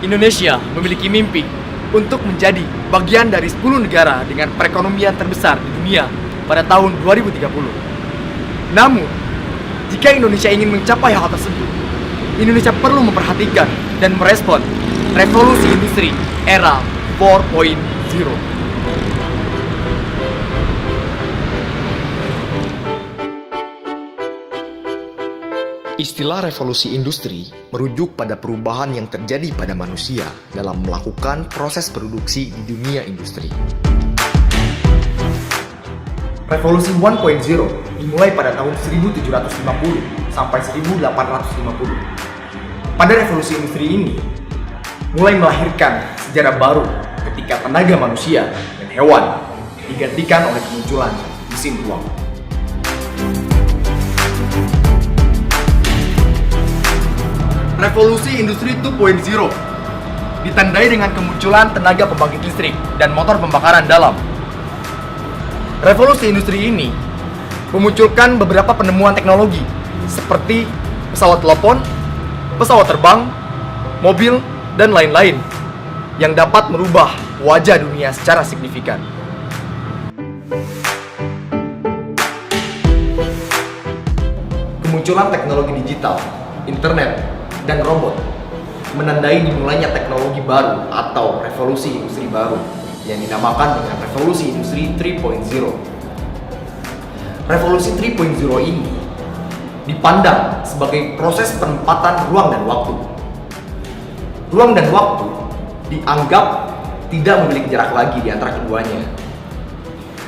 Indonesia memiliki mimpi untuk menjadi bagian dari 10 negara dengan perekonomian terbesar di dunia pada tahun 2030. Namun, jika Indonesia ingin mencapai hal tersebut, Indonesia perlu memperhatikan dan merespon revolusi industri era 4.0. Istilah revolusi industri merujuk pada perubahan yang terjadi pada manusia dalam melakukan proses produksi di dunia industri. Revolusi 1.0 dimulai pada tahun 1750 sampai 1850. Pada revolusi industri ini, mulai melahirkan sejarah baru ketika tenaga manusia dan hewan digantikan oleh kemunculan mesin uang. Revolusi industri 2.0 ditandai dengan kemunculan tenaga pembangkit listrik dan motor pembakaran dalam. Revolusi industri ini memunculkan beberapa penemuan teknologi seperti pesawat telepon, pesawat terbang, mobil, dan lain-lain yang dapat merubah wajah dunia secara signifikan. Kemunculan teknologi digital, internet, dan robot menandai dimulainya teknologi baru atau revolusi industri baru yang dinamakan dengan revolusi industri 3.0. Revolusi 3.0 ini dipandang sebagai proses penempatan ruang dan waktu. Ruang dan waktu dianggap tidak memiliki jarak lagi di antara keduanya.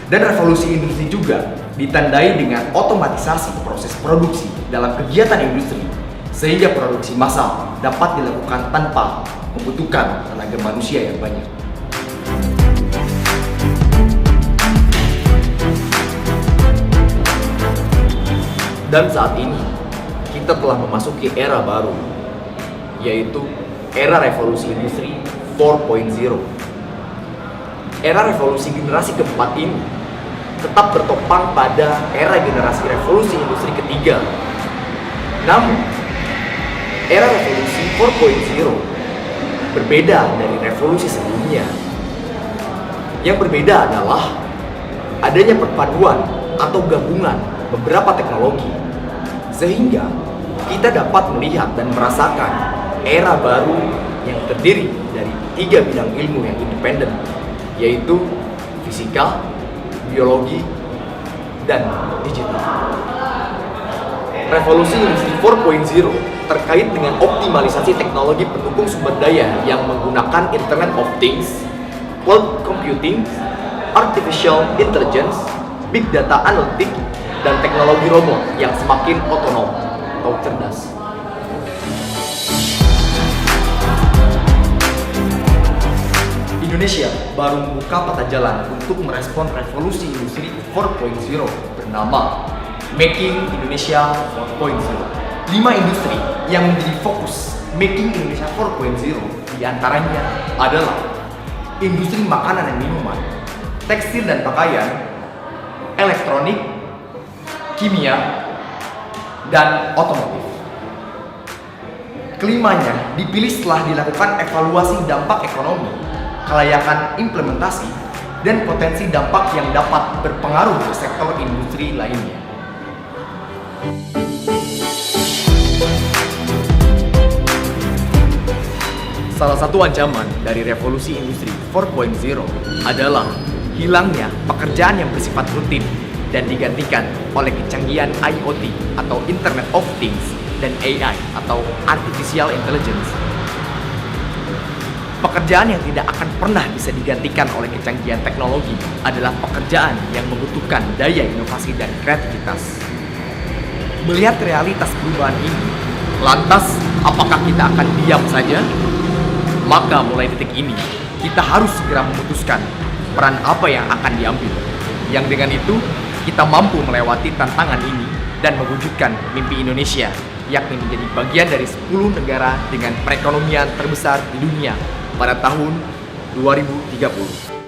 Dan revolusi industri juga ditandai dengan otomatisasi proses produksi dalam kegiatan industri, sehingga produksi massal dapat dilakukan tanpa membutuhkan tenaga manusia yang banyak. Dan saat ini, kita telah memasuki era baru, yaitu era revolusi industri 4.0. Era revolusi generasi keempat ini tetap bertopang pada era generasi revolusi industri ketiga. Namun, era revolusi 4.0 berbeda dari revolusi sebelumnya. Yang berbeda adalah adanya perpaduan atau gabungan beberapa teknologi, sehingga kita dapat melihat dan merasakan era baru yang terdiri dari 3 bidang ilmu yang independen, yaitu fisika, biologi, dan digital. Revolusi industri 4.0 terkait dengan optimalisasi teknologi pendukung sumber daya yang menggunakan Internet of Things, cloud computing, artificial intelligence, big data analytics, dan teknologi robot yang semakin otonom atau cerdas. Indonesia baru membuka peta jalan untuk merespon revolusi industri 4.0 bernama Making Indonesia 4.0. 5 industri yang menjadi fokus Making Indonesia 4.0 diantaranya adalah industri makanan dan minuman, tekstil dan pakaian, elektronik, kimia, dan otomotif. Kelimanya dipilih setelah dilakukan evaluasi dampak ekonomi, kelayakan implementasi, dan potensi dampak yang dapat berpengaruh ke sektor industri lainnya. Salah satu ancaman dari revolusi industri 4.0 adalah hilangnya pekerjaan yang bersifat rutin dan digantikan oleh kecanggihan IoT atau Internet of Things dan AI atau Artificial Intelligence. Pekerjaan yang tidak akan pernah bisa digantikan oleh kecanggihan teknologi adalah pekerjaan yang membutuhkan daya inovasi dan kreativitas. Melihat realitas perubahan ini, lantas apakah kita akan diam saja? Maka mulai detik ini, kita harus segera memutuskan peran apa yang akan diambil. Yang dengan itu, kita mampu melewati tantangan ini dan mewujudkan mimpi Indonesia, yakni menjadi bagian dari 10 negara dengan perekonomian terbesar di dunia pada tahun 2030.